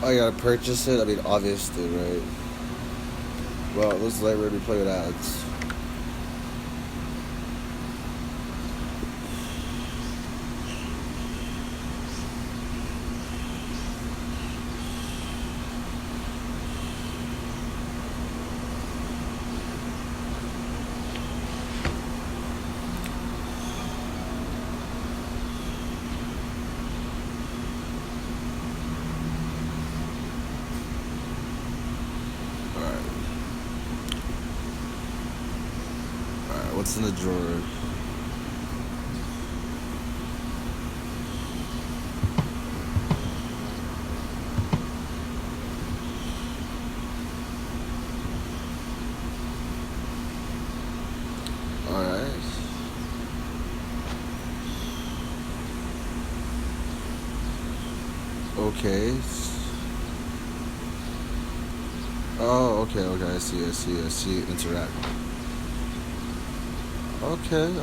Oh, you gotta purchase it? I mean, obviously, right? Well, let's let Reee play with ads. What's in the drawer? Alright. Okay. Oh, okay, I see. Interact. Okay. I'm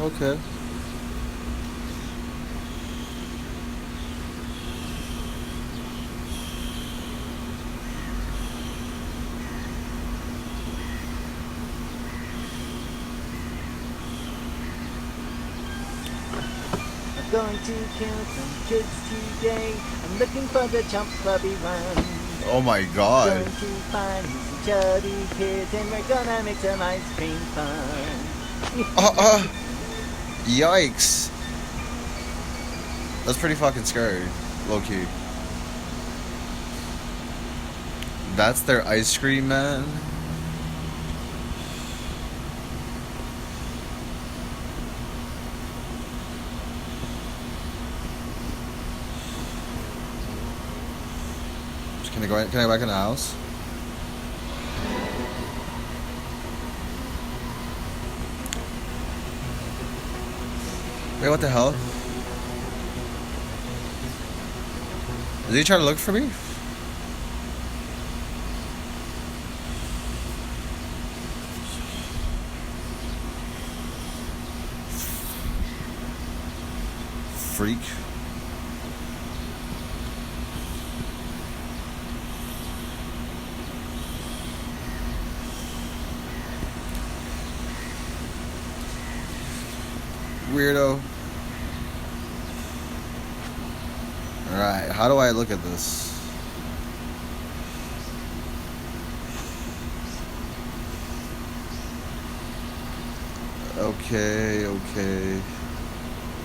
going to kill some kids today. I'm looking for the chump puppy one. Oh my god. I'm going to find some chubby kids and we're gonna make some ice cream fun. Yikes. That's pretty fucking scary. Low key. That's their ice cream man? Can I go back in the house? Wait, what the hell? Is he trying to look for me? Freak. Weirdo. Alright, how do I look at this? Okay.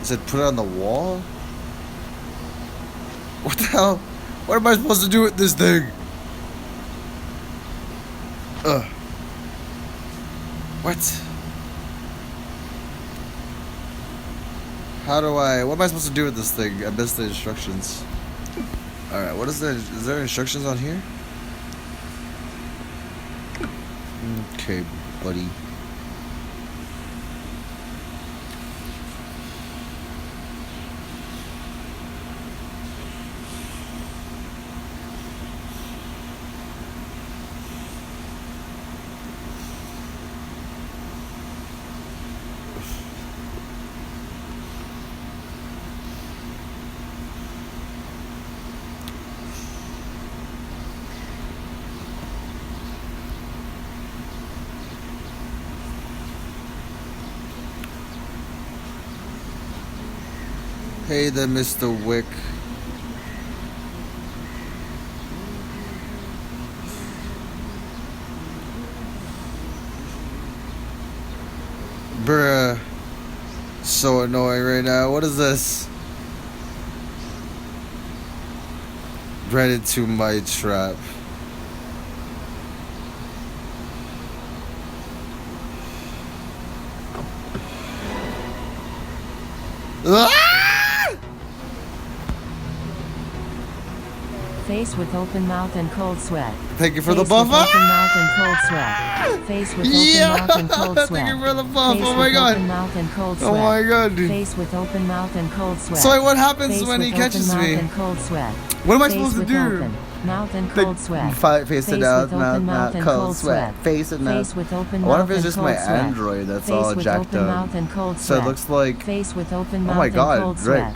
Is it put it on the wall? What the hell? What am I supposed to do with this thing? What? What am I supposed to do with this thing? I missed the instructions. Alright, is there instructions on here? Okay, buddy. Hey there, Mr. Wick. Bruh. So annoying right now. What is this? Ran into my trap. Face with open mouth and cold sweat. Thank you for the buff. buff. Open mouth and cold sweat. Face with open mouth and cold sweat. Thank you for the buff. Face Oh my god. Open mouth and cold sweat. Oh my god. Face with open mouth and cold sweat. So what happens Face when he with catches open me? Mouth and cold sweat. What am I Face supposed to with do? Open mouth and cold sweat. Face it out, mouth, cold sweat. Face it out. Face with open I wonder mouth if it's and just my cold sweat. Android that's Face all with jacked open up. mouth and cold So sweat. it looks like. Face with open Oh mouth my and god, cold Rick. sweat.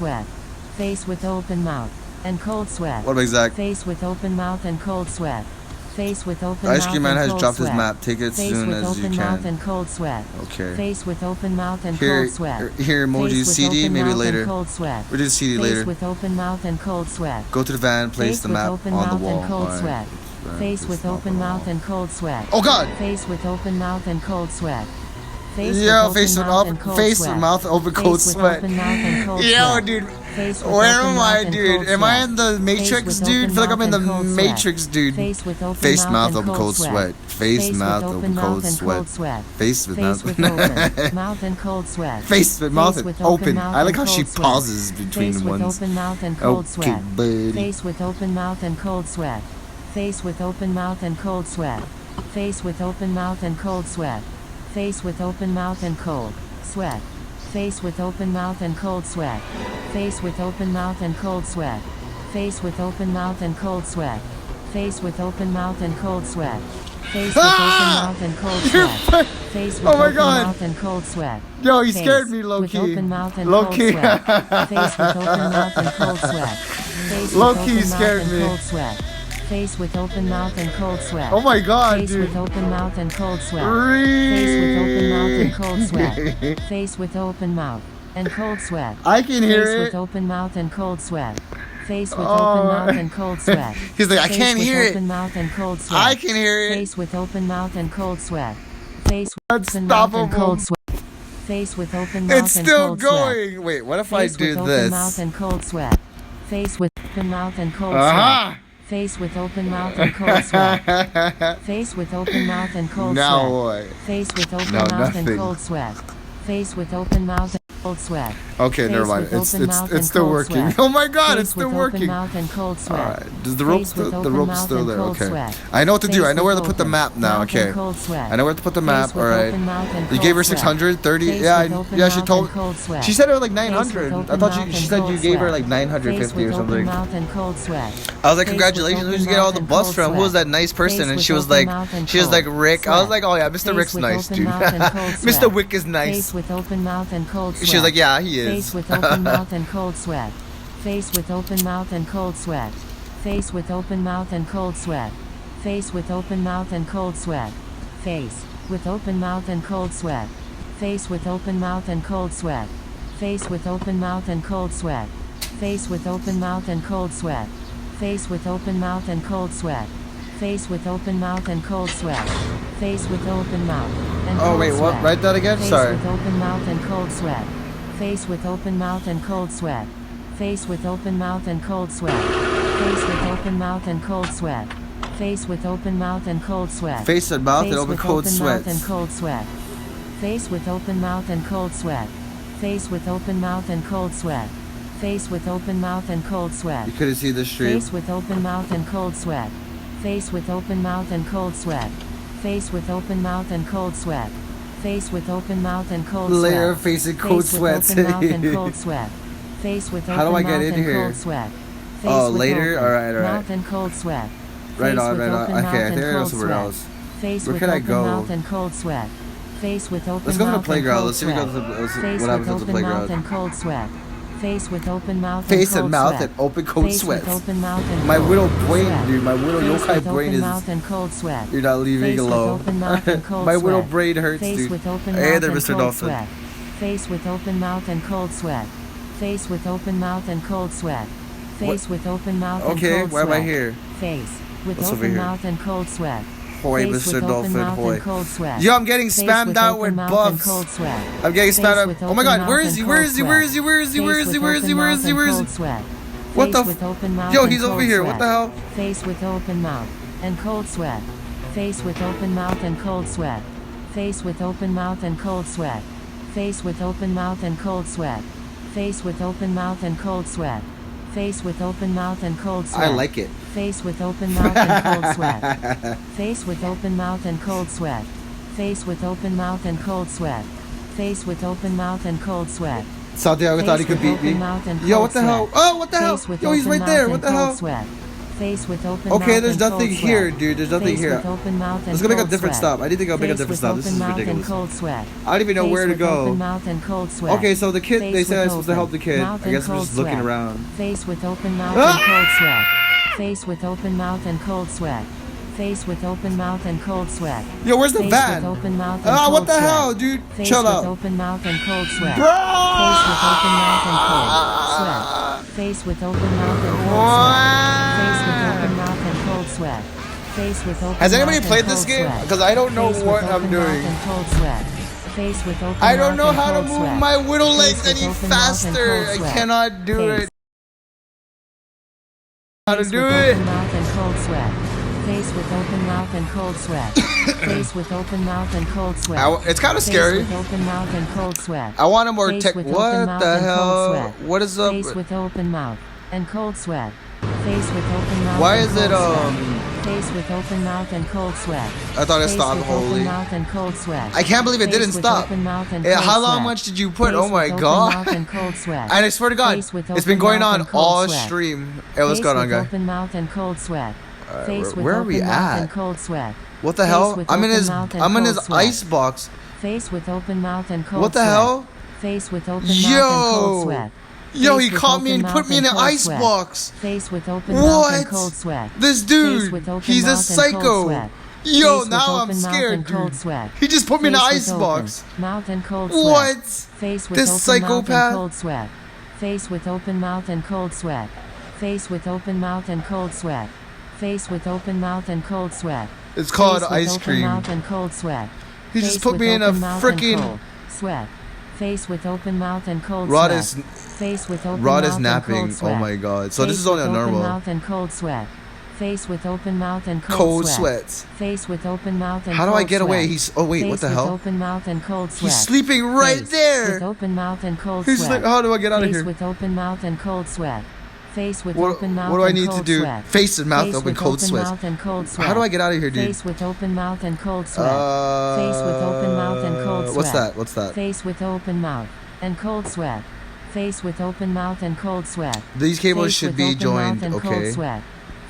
sweat. Face with open mouth and cold sweat. What about exact? Face with open mouth and cold sweat. Face with open Ice mouth Cream Man and has cold dropped his sweat. map. Take it as Face soon with as you open mouth can. and cold sweat. Okay. Face with open mouth and Here, cold sweat. here emoji Face with CD. open Maybe mouth later. and cold sweat. We'll do the CD Face later. with open mouth and cold sweat. Go to the van. Place Face the with map open on the mouth wall. and cold Alright. sweat. Van, Face place with the map open on the mouth wall. and cold sweat. Oh God! Face with open mouth and cold sweat. Face Yo, with face open with mouth and cold face sweat. with mouth open, cold Face with sweat. open mouth and cold Yo, sweat. dude. Face with Where open am mouth I, and dude? cold Am I sweat. in the Matrix, Face with dude? I open feel like I'm in the mouth and cold Matrix, sweat. dude. Face with open Face mouth and open, cold sweat. Face with mouth open open, mouth cold and sweat. cold sweat. Face with Face mouth with open mouth and cold sweat. Face with mouth Face with open. mouth I like and how she cold sweat. pauses between Face with ones. open mouth and cold Okay, sweat. buddy. Face with open mouth and cold sweat. Face with open mouth and cold sweat. Face with open mouth and cold sweat. Face with open mouth and cold sweat. Face with open mouth and cold sweat. Face with open mouth and cold sweat. Face with open mouth and cold sweat. Face with open mouth and cold sweat. Face with open mouth and cold sweat. Face with Oh my open God. mouth and cold sweat. Yo, he Face scared me, low with key. open mouth and Low cold key. sweat. Face with open mouth and cold sweat. Face Low with key open scared mouth me. and cold sweat. Face with open mouth and cold sweat. Oh my God, Face dude. with open mouth and cold sweat. Reee. Face with open mouth and cold sweat. Face with open mouth and cold sweat. I can hear Face it. with open mouth and cold sweat. Face with Oh. open mouth and cold sweat. He's like, I Face can't with hear it. open mouth and cold sweat. I can hear it. Face with open mouth and cold sweat. Face with open mouth and Unstoppable. cold sweat. Face with open mouth It's and still cold sweat. going. Wait, what if I Face do with open mouth this? and cold sweat. Face with open mouth and cold Uh-huh. sweat. Face with open mouth and cold sweat. Face with open mouth and cold Now sweat. what? Face with open No, mouth and nothing. cold sweat. Face with open mouth and cold sweat. Okay, Face never mind. with It's open mouth it's and still cold working. sweat. Oh my God, Face it's still with working. Open mouth and cold sweat. Alright. Does the rope Face with still the open rope's mouth still and there? cold Okay. sweat. I know what to do. Face I know where to with put the open map now. mouth and Okay. cold sweat. I know where to put the Face map. with Alright. open mouth and You cold gave her sweat. 630. Face Yeah, with open yeah. She mouth told. and cold sweat. She said it was like Face with 900. I open thought mouth she and said you cold gave her sweat. like 950 Face or with open something. mouth and cold sweat. I was like, Face congratulations. with Who'd you open get all mouth the and bus cold from? Who sweat. was that nice person? Face And with she was open like, mouth and she was like cold Rick. I was sweat. like, oh yeah, Mr. Face Rick's with nice, open dude. mouth and cold Mr. sweat. Wick is nice. Face with open mouth and cold sweat. She was like, yeah, he is. Face with open mouth and cold sweat. Face with open mouth and cold sweat. Face with open mouth and cold sweat. Face with open mouth and cold sweat. Face with open mouth and cold sweat. Face with open mouth and cold sweat. Face with open mouth and cold sweat. Face with open mouth and cold sweat. Face with open mouth and cold sweat. Face with open mouth and cold sweat. Face with open mouth and cold Oh wait, what? sweat. Write that again. Face Sorry. with open mouth and cold sweat. Face with open mouth and cold sweat. Face with open mouth and cold sweat. Face with open mouth and cold sweat. Face with open mouth and cold sweat. Face and mouth and Face open with cold open sweat. mouth and cold sweat. Face with open mouth and cold sweat. Face with open mouth and cold sweat. Face with open mouth and cold sweat. You couldn't see the stream. Face with open mouth and cold sweat. Face with open mouth and cold sweat. Face with open mouth and cold sweat. Face with open mouth and cold sweat. Layer of face and cold Face sweat. with open mouth and cold sweat. Face with How do I open get mouth in and here? cold sweat. Face Oh, with later? open Alright, alright. Mouth and cold sweat. Right Face on, with right on. open Okay, mouth I and think I know cold somewhere sweat. else. Face Where with can I open go? mouth and cold sweat. Face with open Let's go to the mouth and playground. cold Let's see if we go to sweat. the. Let's see Face what happens with at the open mouth playground. and cold sweat. Face with open mouth Face and cold and mouth sweat. and open cold Face sweat. with open mouth and My cold widow brain, sweat. dude. My widow Face yokai with brain open is. mouth and cold sweat. You're not leaving Face with alone. open mouth and cold My widow sweat. brain hurts, Face dude. with open Hey mouth there, and Mr. cold Dolphin. sweat. Face with open mouth and cold sweat. Face with open mouth and cold sweat. Face with open mouth and Okay, cold why am I sweat. here? Face with What's over open here? mouth and cold sweat. Hoy, Face Mr. with open Dolphin, mouth hoy. and cold sweat. Yo, I'm getting Face spammed with out open with mouth and buffs. cold sweat. I'm getting Face spammed out. with Oh my open God, mouth where is and he? cold Where is he? sweat. Where is he? Where is he? Where is he? Face Where is with he? Where open is he? mouth Where and is he? cold sweat. What the Face with open mouth Yo, and he's over cold here. sweat. What the hell? Face with open mouth and cold sweat. Face with open mouth and cold sweat. Face with open mouth and cold sweat. Face with open mouth and cold sweat. Face with open mouth and cold sweat. Face with open mouth and cold sweat. I like it. Face with open mouth and cold sweat. Face with open mouth and cold sweat. Face with open mouth and cold sweat. Face with open mouth and cold sweat. Santiago thought he could beat me. Yo, what the hell? Oh, what the hell? Yo, he's right there. What the hell? Face with open Okay, mouth there's and cold nothing sweat. here, dude. There's nothing Face here. with open mouth and Let's go make a cold different sweat. stop. I need to go make a Face different with stop. This open is mouth and ridiculous. cold sweat. I don't even know Face where to with go. open mouth and cold sweat. Okay, so the kid, they Face said I with was supposed to help the open kid. mouth I and guess I'm cold just looking sweat. around. Face with open mouth Ah! and cold sweat. Face with open mouth and cold sweat. Face with open mouth and cold sweat. Yo, where's the Face van? with open mouth and Ah, cold what the sweat. hell, dude? Face Chill with out. open mouth and cold sweat. Bro! Face with open mouth and cold sweat. Face with open mouth and cold sweat. Face with open mouth and cold sweat. Face with open Has anybody mouth played and this cold game? sweat. Because I don't know Face what with I'm open mouth doing. and cold sweat. Face with open I don't mouth know and how to cold move sweat. my widow Face legs with any open mouth and faster. cold I sweat. cannot do Face. it. How to Face do with it? open mouth and cold sweat. Face with open mouth and cold sweat. Face with open mouth and cold sweat. It's kind of Face scary. with open mouth and cold sweat. I want a more Face tech. with open What mouth the and cold hell? sweat. What is up? Face with open mouth and cold sweat. Face with open mouth Why and is it cold sweat. Face with open mouth and cold sweat. I thought it Face stopped. with Holy. open mouth and cold sweat. I can't believe it Face didn't with stop. open mouth and Yeah, cold how long sweat. much did you put? Face Oh my with open god. mouth and cold sweat. And I swear to God, Face with it's been open going mouth on and cold all sweat. stream. Hey, what's Face going on, with guy? open mouth and cold sweat. Face with Where are open we mouth and at? cold sweat. What the Face hell? with I'm in open his. mouth and I'm in cold his sweat. ice box. Face with open mouth and cold What the sweat. hell? Face with open mouth and cold Yo, sweat. yo, Face he with caught me open and put mouth me in an cold ice sweat. box. Face with open mouth and What? cold sweat. This Face dude, with open he's a mouth and cold psycho. sweat. Yo, Face now with I'm open mouth scared, and cold dude. sweat. He just put me in an Face ice with box. open mouth and cold sweat. What? Face with This open psychopath? mouth and cold sweat. Face with open mouth and cold sweat. Face with open mouth and cold sweat. Face with open mouth and cold sweat. It's called Face with ice open cream. mouth and cold sweat. He just Face put with me in a open mouth and freaking. cold sweat. Face with open mouth and cold Rod sweat. is Face with open Rod mouth is and napping. cold Oh sweat. my god. So this Face is only a with open normal. mouth and cold sweat. Face with open mouth and cold, Cold sweat. sweats. Face with open mouth and How do cold I get away? sweat. He's. Oh wait, Face what the with hell? open mouth and cold sweat. He's sleeping right Face there. With open mouth and cold He's sweat. like, how do I get out of Face here? with open mouth and cold sweat. Face with What, open mouth what do I and need to cold do? sweat. Face and mouth Face open, with cold open sweats. mouth and cold sweat. How do I get out of here, dude? Face with open mouth and cold sweat. Face with open mouth and cold sweat. What's that? What's that? Face with open mouth and cold sweat. Face with open mouth and cold sweat. These cables Face should with be open joined. mouth and cold Okay. sweat.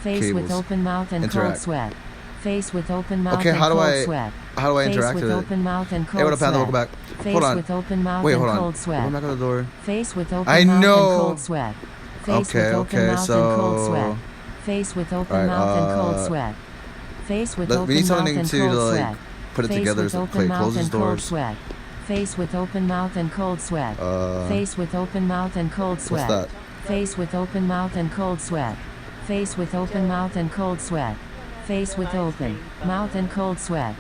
Face with Cables. open mouth and cold Interact. sweat. Face with open mouth Okay, and how do cold I- sweat. How do I Face interact with with it? open mouth and Hey, cold what up, Panda? sweat. Welcome back. Face Hold on. with open mouth Wait, and hold on. cold sweat. Open back of the door. Face with open I mouth know. and cold sweat. Face Okay, with open okay, mouth and cold so- sweat. Face with open Alright, mouth and cold sweat. Face with we open need mouth something and to cold like sweat. put it Face together. with So open Clay mouth closes and cold doors. sweat. Face with open mouth and cold sweat. Face with open mouth and cold sweat. What's that? Face with open mouth and cold sweat. Face with open mouth and cold sweat. Face with open mouth and cold sweat.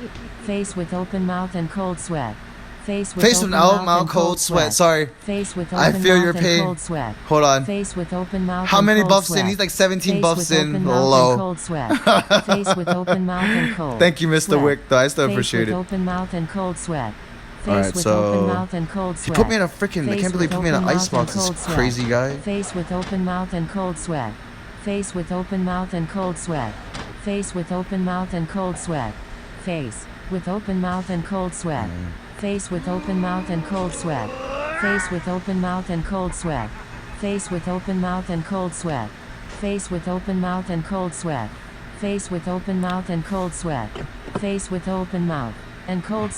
Face with open mouth and cold sweat. Face with Face open with out mouth mouth and cold sweat. Sorry. Face with I open feel mouth your and pain. cold sweat. Hold on. Face with open mouth How and many cold buffs sweat. in? He's like 17 Face buffs with in. open mouth and Low. cold sweat. Face with open mouth and cold. Thank you, Mr. sweat. Wick. Though I still Face appreciate with it. open mouth and cold sweat. Face Alright, with so open mouth and cold He sweat. put me in a freaking. I Face can't believe he with put me in an open ice mouth and box. This cold sweat. crazy guy. Face with open mouth and cold sweat. Face with open mouth and cold sweat. Face with open mouth and cold sweat. Face with open mouth and cold sweat. Face with open mouth and cold sweat. Face with open mouth and cold sweat. Face with open mouth and cold sweat. Face with open mouth and cold sweat. Face with open mouth and cold sweat. Face with open mouth and cold sweat.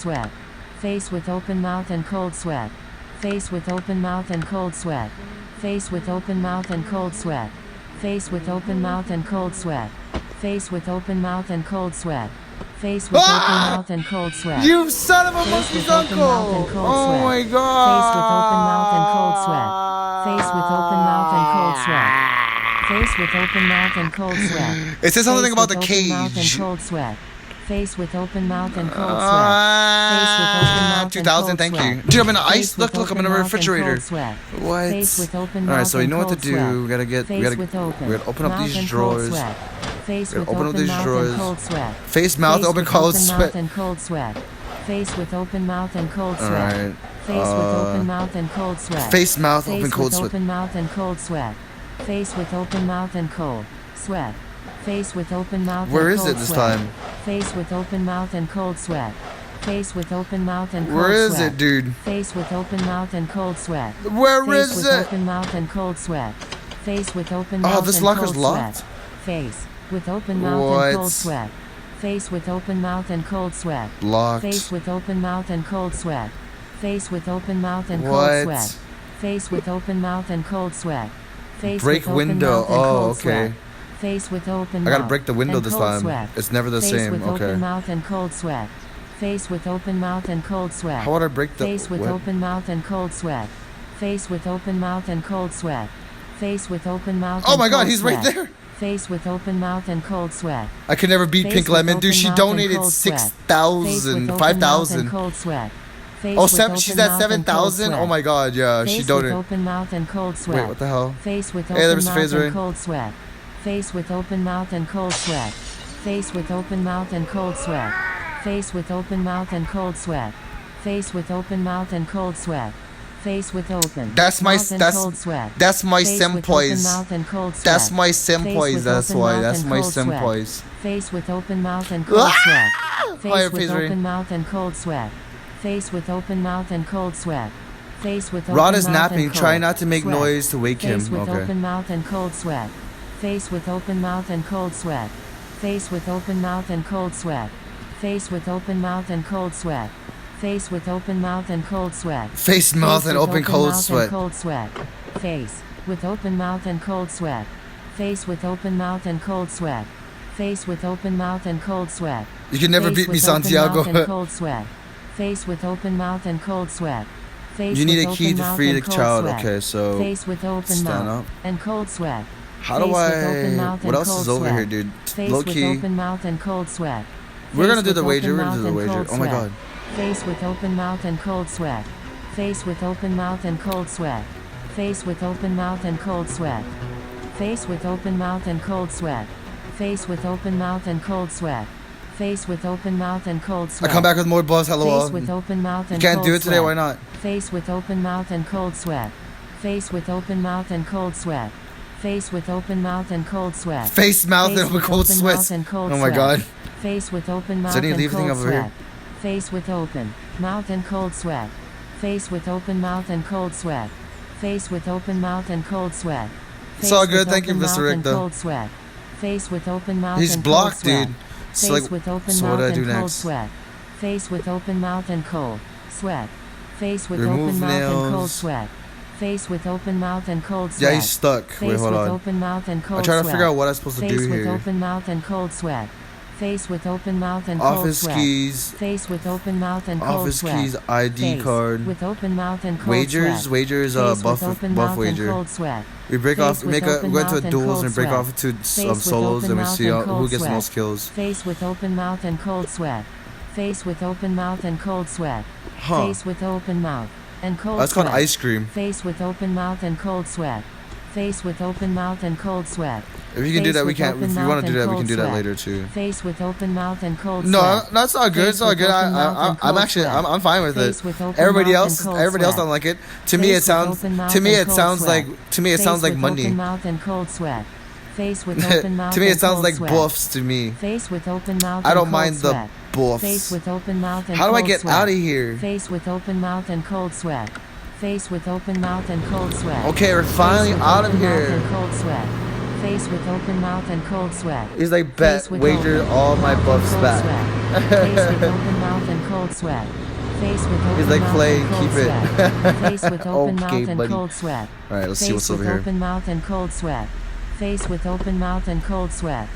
Face with open mouth and cold sweat. Face with open mouth and cold sweat. Face with open mouth and cold sweat. Face with open mouth and cold sweat. Face with open mouth and cold sweat. Face with open mouth and cold sweat. You son of a Face monkey's with open mouth uncle! and cold Oh sweat. my Face god! with open mouth and cold sweat. Face with open mouth and cold sweat. Face with open mouth and cold sweat. It says something Face about the with open mouth and cage. cold sweat. Face with open mouth and cold sweat. Face with open mouth and 2000, cold thank sweat. you. Dude, I'm in the Face ice. Look, with look, I'm in open a mouth and refrigerator. cold sweat. What? Face with open Alright, mouth so you and know what to cold do. sweat. We gotta get. Face with open We gotta open up mouth these and cold drawers. sweat. Face We with gotta open up these mouth and drawers. cold sweat. Face, mouth, Face open, with cold open sweat. mouth and cold sweat. Face with open mouth and cold sweat. Alright. Face with open mouth and cold sweat. Face, mouth, Face open, cold with sweat. open mouth and cold sweat. Face with open mouth and cold sweat. Face with open mouth Where and is cold it this sweat. time? Face with open mouth and cold sweat. Face with open mouth and cold Where is sweat. it, dude? Face with open mouth and cold sweat. Where Face is with it? open mouth and cold sweat. Face with open mouth Oh, this and locker's cold locked? sweat. Face with open mouth What? and cold sweat. Face with open mouth and cold sweat. Locked. Face with open mouth and cold sweat. Face with open mouth and cold What? sweat. Face with open mouth and cold sweat. Face Break with open window. mouth and Oh, cold okay. sweat. Face with open I gotta mouth break the window and this cold time. sweat. It's never the Face same. with Okay. open mouth and cold sweat. Face with open mouth and cold sweat. How would I break the Face with what? open mouth and cold sweat. Face with open mouth and cold sweat. Face with open mouth. Oh and my God, cold he's right sweat. there. Face with open mouth and cold sweat. I could never beat Face Pink with Lemon, dude. open She mouth and donated cold sweat. Face with 6,000, open 5,000. mouth and cold sweat. Face Oh, with she's open at mouth and cold 7,000. sweat. Oh my God, yeah, she Face with donated. open mouth and cold sweat. Wait, what the hell? Face with Hey there, open Mr. mouth Phaser. and cold sweat. Face with open mouth and cold sweat. Face with open mouth and cold sweat. Face with open mouth and cold sweat. Face with open mouth and cold sweat. Face with open. That's my mouth and cold sweat. that's my Face with open senpais. mouth and cold sweat. That's my Face senpais. with That's open why. mouth That's and my cold sweat. senpais. Face with open mouth and cold sweat. Fire Face with Phaser. open mouth and cold sweat. Face with open mouth and cold sweat. Face with open Rod is mouth napping. and Try cold not to make sweat. noise to wake him. Face with Okay. open mouth and cold sweat. Face with open mouth and cold sweat. Face with open mouth and cold sweat. Face with open mouth and cold sweat. Face with open mouth and cold sweat. Face, mouth, Face and with open cold mouth sweat. And cold sweat. Face with open mouth and cold sweat. Face with open mouth and cold sweat. Face with open mouth and cold sweat. You can never Face beat me, with open mouth and Santiago. cold sweat. Face with open mouth and cold sweat. Face You need with a key open to mouth free and the cold child. sweat. Okay, so Face with open stand mouth up. and cold sweat. How do Face with open I? mouth What and else cold is over sweat. here, dude? Face Low with key. open mouth and cold sweat. We're gonna Face do the with wager. open We're gonna do mouth the and wager. cold Oh my sweat. God. Face with open mouth and cold sweat. Face with open mouth and cold sweat. Face with open mouth and cold sweat. Face with open mouth and cold sweat. Face with open mouth and cold sweat. Face with open mouth and cold I sweat. come back with more buzz. Hello. Face with open mouth You and can't cold do it today. sweat. Why not? Face with open mouth and cold sweat. Face with open mouth and cold sweat. Face with open mouth and cold sweat. Face, mouth, Face and open with cold open sweat. mouth and cold Oh my sweat. God. Face with open mouth there any and leaf thing cold over here? sweat. Face with open mouth and cold sweat. Face with open mouth and cold sweat. Face with open mouth and cold sweat. It's all Face good. with Thank you, open Mr. mouth Rick, and though. cold sweat. Face with open mouth He's and blocked, cold sweat. dude. It's Face like, with open so mouth what do I do and cold next? sweat. Face with open mouth and cold sweat. Face with Remove open mouth and cold nails. sweat. Face with open mouth and cold sweat. Yeah, he's stuck. Face Wait, hold with on. open mouth and cold I'm trying to sweat. figure out what I'm supposed to Face do with here. open mouth and cold sweat. Face with open mouth and cold Office sweat. keys. Face with open mouth and cold Office sweat. keys. ID Face card. with open mouth and cold Wagers. sweat. Wagers. Face Buff. with open Buff mouth wager. and cold sweat. We break Face off. with We go open into a mouth and duels cold and break sweat. off into Face with solos, open and we mouth see and who cold gets the sweat. most kills. Face with open mouth and cold sweat. Face with open mouth and cold sweat. Huh. Face with open mouth and cold That's sweat. called ice cream. Face with open mouth and cold sweat. Face with open mouth and cold sweat. If you can do Face that, we with can't. open If you mouth want to do and that, we cold can do that sweat. later too. Face with open mouth and cold No, sweat. that's all good. Face It's all with good. open mouth and I'm cold actually, sweat. I'm fine with it. Face with open Everybody mouth else, and cold everybody else sweat. don't like it. To me, Face it with sounds. open mouth To me, and it cold sounds sweat. like. To me, it Face sounds like with money. Open mouth and cold sweat. Face with open mouth To me, and it sounds cold like sweat. buffs to me. Face with open mouth I and don't cold mind the sweat. Face buffs. with open mouth and How do I cold get sweat. out of here? Face with open mouth and cold sweat. Face with open mouth and cold sweat. Okay, we're Face finally with out of open mouth here. and cold sweat. Face with open mouth and cold sweat. He's like, bet, Face with wager open all my mouth and buffs cold back. sweat. Face with open mouth and cold sweat. Face with open He's like, mouth play, and cold keep it. sweat. Face with open Okay, mouth and buddy. cold sweat. All right, let's see Face what's with over here. open mouth and cold sweat. Face with open mouth and cold sweat.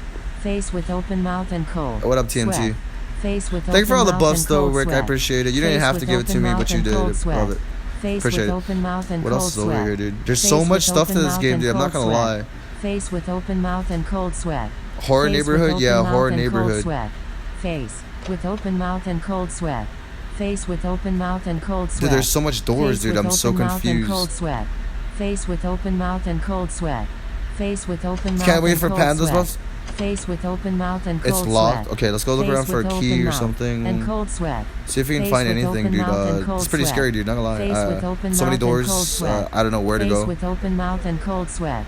Face with open mouth and cold. What up, TNT? sweat. Face with Thank you for all the open mouth buffs, and though, cold Rick. I sweat. appreciate it. You didn't Face have to with give it to open me, mouth but you and did. cold sweat. Love it. Face Appreciate with it. open mouth and What cold else is over sweat. here, dude? There's Face so with much stuff to open this mouth game, and dude. I'm not cold gonna sweat. lie. Face with open mouth and cold sweat. Horror Face with neighborhood, open yeah, mouth horror and cold neighborhood. sweat. Face with open mouth and cold sweat. Face with open mouth and cold sweat. Dude, there's so much doors, Face dude. with I'm so open mouth and cold confused. sweat. Face with open mouth and cold sweat. Face with open mouth Can't wait and for cold Panda's sweat. buffs. Face with open mouth and cold It's sweat. locked. Okay, let's go look Face around for a with key open or mouth something. And cold sweat. See if we can Face find with anything, open dude. mouth and cold It's pretty sweat. scary, dude. Not gonna Face with lie. open So many mouth and cold doors. sweat. I don't know where to Face go. with open mouth and cold sweat.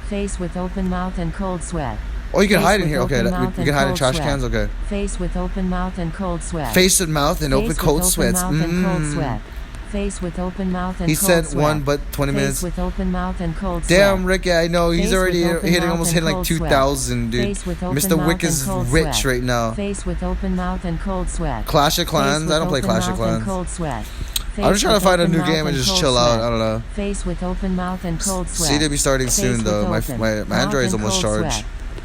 Face with open mouth and cold sweat. Oh, you can Face hide in with here. Okay, open we mouth can and hide in cold trash sweat. cans. Okay. Face with open mouth and cold sweat. Face and mouth and Face open with cold open sweats. mouth and cold sweat. Face with open mouth and He cold said sweat. one, but 20 Face minutes. with open mouth and cold Damn, sweat. Rick, I know. He's Face already with open hitting, mouth almost and hitting like cold sweat. 2,000, dude. Face with open Mr. mouth Wick and is cold rich sweat. right now. Face with open mouth and cold sweat. Clash of Face Clans? with I don't play open Clash of mouth and Clans. cold sweat. I'm just trying to Face find a with new open game and mouth just cold chill out. sweat. I don't know. Face with open mouth and cold sweat. CW starting Face soon, with though. My open Android is mouth and almost cold charged. sweat.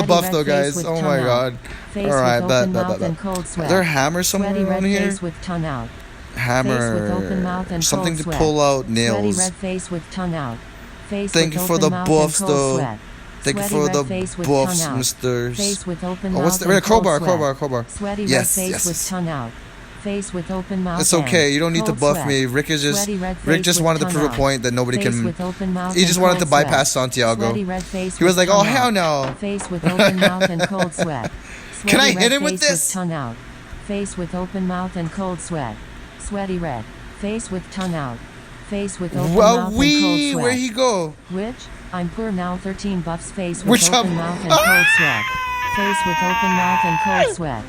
the Sweaty buff red though, face guys. with Oh tongue my out. god. Face Alright, with bet, open bet, mouth bet, and bet. cold Is sweat. there a hammer somewhere Sweaty around red here? face with tongue out. Hammer. Face with open mouth and Something cold to sweat. pull out Sweaty nails. red face with tongue out. Face Thank with you for open the mouth buffs, and cold though. sweat. Thank you Sweaty for red the face with buffs, tongue out. misters. Face with open Oh, what's mouth the and cold crowbar, sweat. crowbar, crowbar. Sweaty Yes, red face yes. with tongue out. Face with open mouth. It's okay. You don't need to cold buff sweat. me. Rick is just. Sweaty red Rick face just with wanted to tongue prove a out. point that nobody Face can. with open mouth He just and wanted to cold bypass sweat. Santiago. Sweaty red face He was with like, "Oh tongue hell out. no." Face with open mouth and cold sweat. Can I Sweaty hit red him with face this? tongue out. Face with open mouth and cold sweat. Sweaty red. Face with tongue out. Face with open Well, mouth and cold sweat. where he go? Which? I'm poor now. 13 buffs. Face with Which open I'm- mouth and cold sweat. Face with open mouth and cold sweat.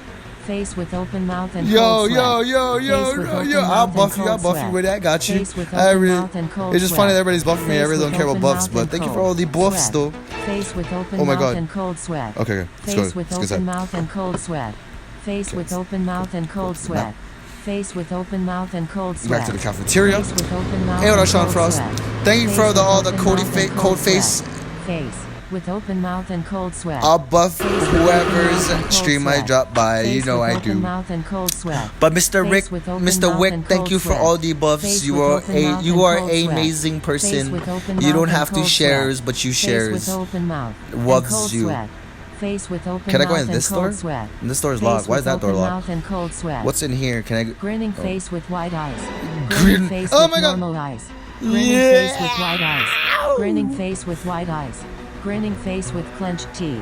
Face with open mouth and Yo, cold sweat. yo, yo, Face yo, with yo, open yo! I'll mouth buff and you. I'll cold buff you sweat. with it. I got you. Face with I open really. mouth and cold It's just sweat. funny that everybody's buffing me. I Face really with don't care about open buffs, mouth but and thank you for cold all the buffs, sweat. though. Face with open Oh my mouth God. and cold sweat. Okay, let's Face go. with Let's get open that. mouth and cold sweat. Face with open mouth and cold sweat. Face with open mouth and cold sweat. Back to the cafeteria. Face with open mouth Hey, what up, and Sean cold Frost? sweat. Thank you Face for with all the open Cody mouth and cold cold face. sweat. Face with open mouth and cold sweat. I'll buff Face with open whoever's mouth and cold stream I sweat. drop by. You Face know with I open do. mouth and cold sweat. But Mr. Face Rick, with open Mr. mouth Wick, and thank cold you for sweat. all the buffs. Face You with are open mouth you and are cold an sweat. amazing Face person. with open You mouth don't and have to cold shares, sweat. but you Face shares. with open mouth and Loves cold you. sweat. Face with open Can I go mouth in and this door? cold sweat. This door is Face locked. Why is with that door open locked? mouth and cold sweat. What's in here? Can I? Grinning Oh. face with wide eyes. Grin- Grinning face Oh with my God. normal eyes. Grinning face with wide eyes. Grinning face with wide eyes. Grinning face with clenched teeth.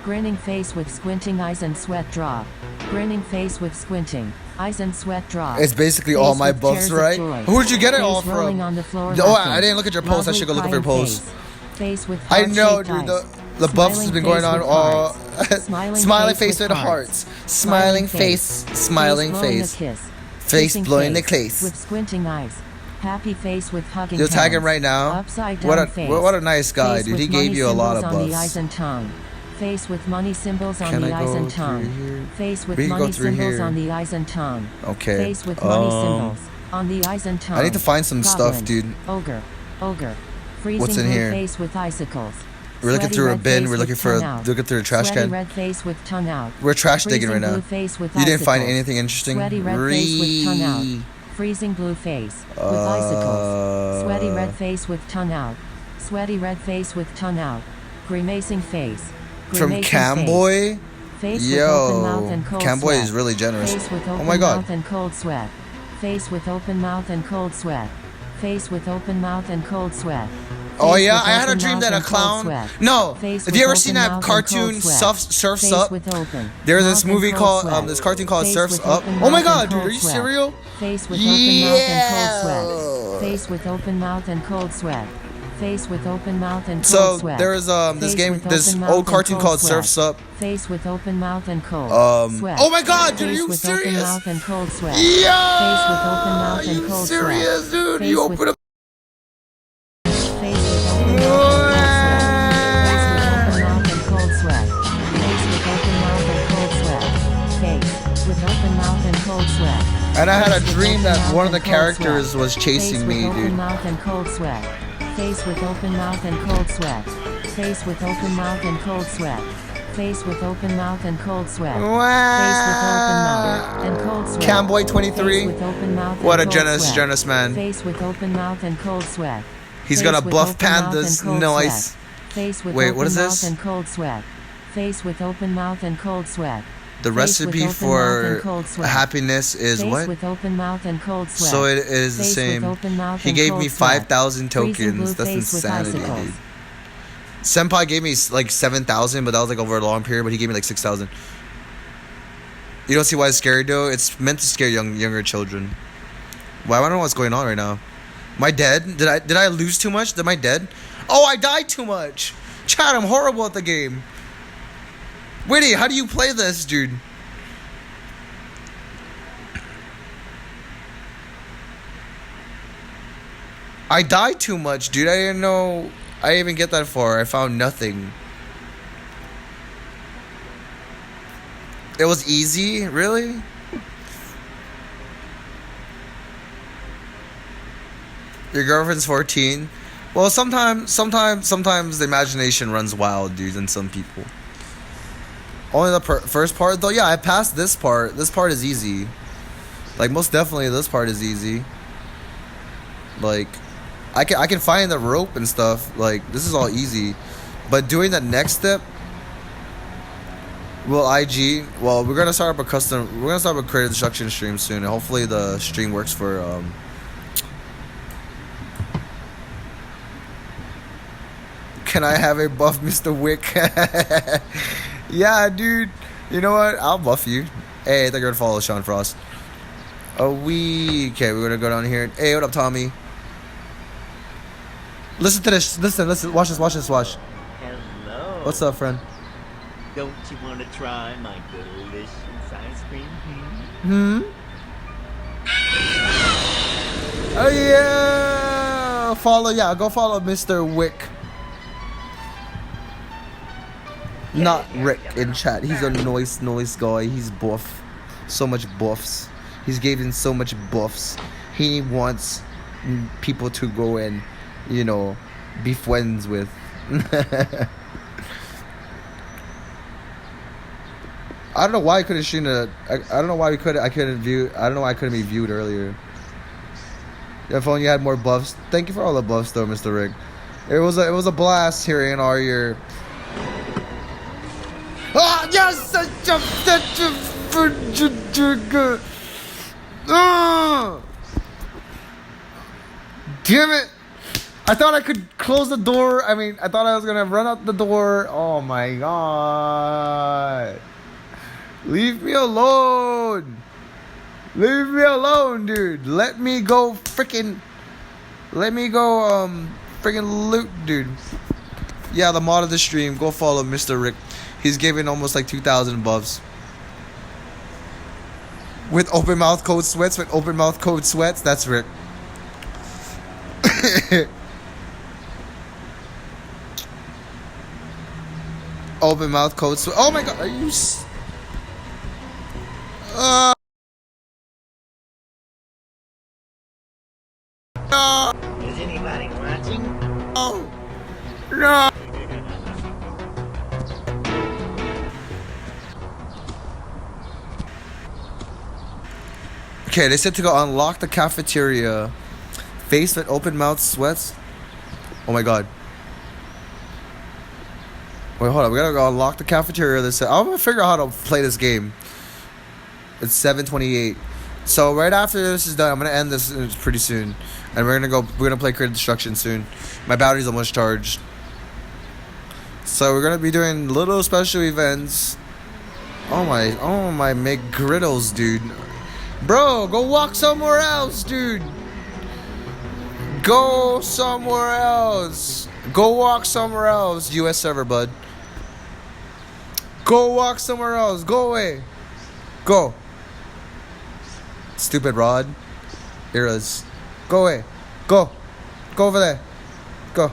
Grinning face with squinting eyes and sweat drop. Grinning face with squinting eyes and sweat drop. It's basically Face all my with buffs, tears of right? joy. Who'd you get it Face all rolling from? on the floor Oh, laughing. I didn't look at your post. I Lovely should go look at your crying post. Face with I know, heart-shaped dude. eyes. The buffs has Smiling been going face on with all. hearts. Smiling face with hearts. Smiling face. Smiling blowing a face. kiss. Face Kissing blowing the face kiss. with squinting eyes. Happy face with hugging You'll tag him hands. right now. Upside down What a face. what a nice guy, Face dude. with He gave money you a lot of symbols on the eyes buffs. and tongue. Face with money symbols on Can the I eyes go and through tongue. here? Face with We can go money through symbols here. on the eyes and tongue. Okay. Face with money symbols on the eyes and tongue. I need to find some stuff, Goblin. dude. Ogre. Ogre. Freezing What's in blue here? face with icicles. We're looking Sweaty through a red bin. face We're looking with for tongue out. looking through a trash Sweaty can. red face with tongue out. We're trash digging right Freezing now. blue face with You didn't find icicles. anything interesting? Sweaty red face with tongue out. Freezing blue face with icicles. Sweaty red face with tongue out. Sweaty red face with tongue out. Grimacing face. From Grimacing Camboy? Face with open mouth Yo, and cold Camboy sweat. is really generous. Face with Oh open my god. mouth and cold sweat. Face with open mouth and cold sweat. Face with open mouth and cold sweat. Oh Face yeah, with I had a open dream mouth that a and cold clown. sweat. No, Face have with you ever open seen mouth that and cartoon cold sweat. Surfs Face Up? with open There's mouth this and movie cold called sweat. this cartoon called Face Surfs with Up. open Oh my mouth god, and dude, cold are you sweat. serial? Face with open mouth and cold sweat. Yeah. Face with open mouth and cold sweat. Face with open mouth and cold So sweat. there was this Face game, with this open mouth old and cartoon cold called sweat. Surfs Up. Face with open mouth and cold sweat. Oh my god, dude, are Face you with open serious? mouth and cold sweat. Yeah. Face with open mouth and you cold serious, sweat. dude? Face You with open up. Face with open mouth and cold sweat. Face with open mouth and cold sweat. Face with open mouth and cold sweat. And I had a Face with dream open that mouth one of the and cold characters sweat. was chasing Face me, with open dude. mouth and cold sweat. Face with open mouth and cold sweat. Face with open mouth and cold sweat. Face with open mouth and cold sweat. Face with open mouth and cold sweat. Camboy 23. Face with open mouth and What a cold generous sweat. man. Face with open mouth and cold sweat. He's Face gonna with buff open mouth and pandas. cold Nice. sweat. Face with Wait, open what is mouth this? and cold sweat. Face with open mouth and cold sweat. The Face with recipe open mouth for and cold sweat. happiness is Face what? with open mouth and cold sweat. So it is the Face with same. open mouth He and gave cold me sweat. 5,000 Freezing blue tokens. That's face with insanity, icicles. dude. Senpai gave me like 7,000, but that was like over a long period. But he gave me like 6,000. You don't see why it's scary though? It's meant to scare younger children. Why? I don't know what's going on right now. Am I dead? Did I lose too much? Am I dead? Oh, I died too much. Chad, I'm horrible at the game. Witty, how do you play this, dude? I died too much, dude. I didn't know I didn't even get that far. I found nothing. It was easy? Really? Your girlfriend's 14? Well, sometimes the imagination runs wild, dude, in some people. Only the first part, though. Yeah, I passed this part. This part is easy. Like, most definitely this part is easy. Like, I can find the rope and stuff. Like, this is all easy. But doing that next step, Well, IG. Well, we're gonna start up a custom. We're gonna start up a creative destruction stream soon, and hopefully the stream works for. Can I have a buff, Mr. Wick? Yeah, dude. You know what? I'll buff you. Hey, I think you're gonna follow Sean Frost. Okay, we're gonna go down here. Hey, what up, Tommy? Listen to this. Listen. Watch this. Hello. What's up, friend? Don't you want to try my delicious ice cream? Oh yeah. Go follow Mr. Wick. Not Rick in chat. He's a noise guy. He's buff. So much buffs. He's given so much buffs. He wants people to go and, be friends with. I don't know why I couldn't stream I don't know why I couldn't be viewed earlier. If only you had more buffs. Thank you for all the buffs though, Mr. Rick. It was a blast hearing all your. Ah, you're such a damn it! I thought I could close the door. I thought I was gonna run out the door. Oh my god! Leave me alone! Leave me alone, dude! Let me go, freaking loot, dude. Yeah, the mod of the stream. Go follow Mr. Rick. He's giving almost like 2,000 buffs. With open mouth code sweats. That's Rick. Open mouth code sweats. Oh my god, are you... No! Is anybody watching? No! No! Okay, they said to go unlock the cafeteria. Face with open mouth sweats. Oh my god. Wait, hold on. We gotta go unlock the cafeteria. I'm gonna figure out how to play this game. It's 7:28. So right after this is done, I'm gonna end this pretty soon, and we're gonna play creative destruction soon. My battery's almost charged. So we're gonna be doing little special events. Oh my McGriddles, dude. Bro, go walk somewhere else, dude. Go somewhere else. Go walk somewhere else. US server, bud. Go walk somewhere else. Go away. Go. Stupid Rod. Eras. Go away. Go. Go over there. Go.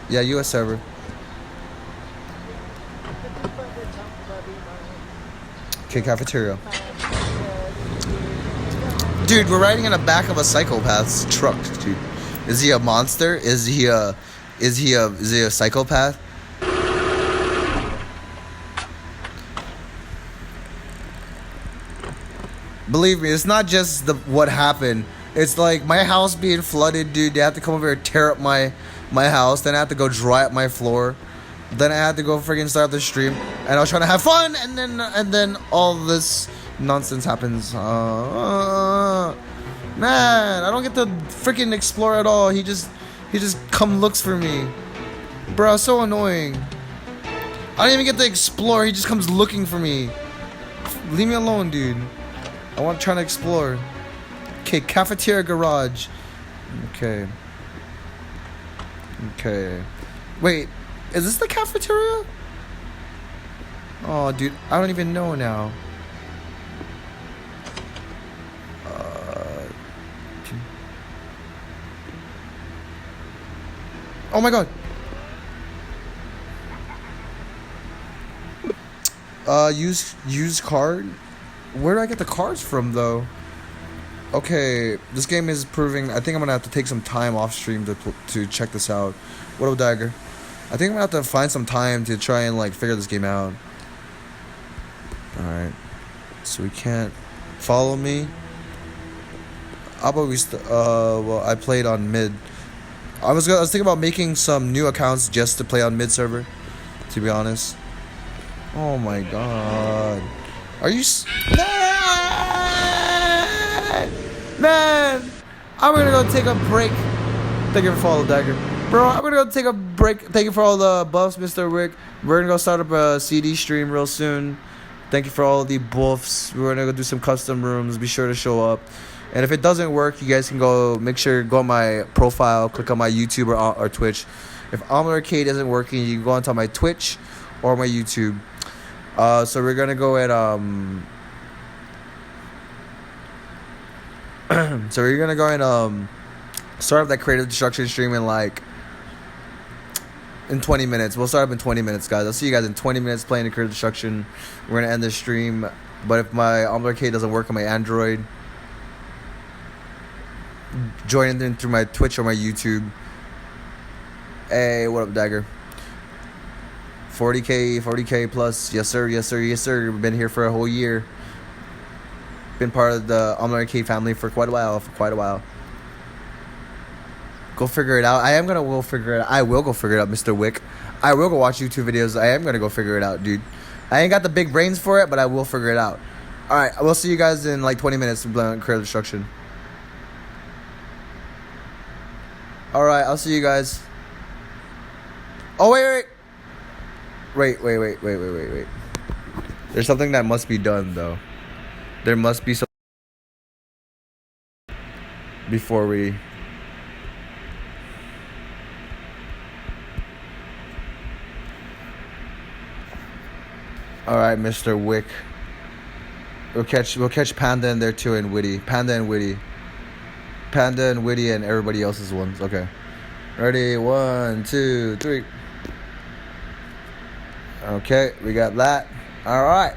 Yeah, US server. Okay, cafeteria. Dude, we're riding in the back of a psychopath's truck, dude. Is he a monster? Is he a psychopath? Believe me, it's not just what happened. It's like my house being flooded, dude. They have to come over here and tear up my house. Then I have to go dry up my floor. Then I had to go freaking start up the stream, and I was trying to have fun, and then all this nonsense happens. Man, I don't get to freaking explore at all. He just come looks for me, bro. So annoying. I don't even get to explore. He just comes looking for me. Leave me alone, dude. I want to try to explore. Okay, cafeteria garage. Okay. Wait. Is this the cafeteria? Oh, dude, I don't even know now. Oh my god. Use card. Where do I get the cards from, though? Okay, this game is proving. I think I'm gonna have to take some time off stream to check this out. What up, Dagger? I think I'm gonna have to find some time to try and figure this game out. Alright. So we can't follow me. How about well, I played on mid. I was thinking about making some new accounts just to play on mid server, to be honest. Oh my god. Are you Man! I'm gonna go take a break. Thank you for all the dagger. Bro, I'm gonna go take a break. Thank you for all the buffs, Mr. Wick. We're gonna go start up a CD stream real soon. Thank you for all the buffs. We're gonna go do some custom rooms. Be sure to show up. And if it doesn't work, you guys can go on my profile, click on my YouTube or Twitch. If omletarcade isn't working, you can go onto my Twitch or my YouTube. So we're gonna go at so we're gonna go and start up that creative destruction stream in 20 minutes. We'll start up in 20 minutes, guys. I'll see you guys in 20 minutes playing the creative destruction. We're gonna end this stream. But if my omletarcade doesn't work on my Android, join in through my Twitch or my YouTube. Hey, what up, Dagger? 40K plus. Yes, sir. We've been here for a whole year. Been part of the omletarcade family for quite a while. Go figure it out. I will figure it out. I will go figure it out, Mr. Wick. I will go watch YouTube videos. I am gonna go figure it out, dude. I ain't got the big brains for it, but I will figure it out. Alright, we'll see you guys in 20 minutes to play on creative destruction. Alright, I'll see you guys. Oh, wait. Wait. There's something that must be done, though. There must be something before we... Alright, Mr. Wick. We'll catch Panda in there too, and Witty. Panda and Witty, and everybody else's ones. Okay. Ready? 1, 2, 3. Okay, we got that. Alright.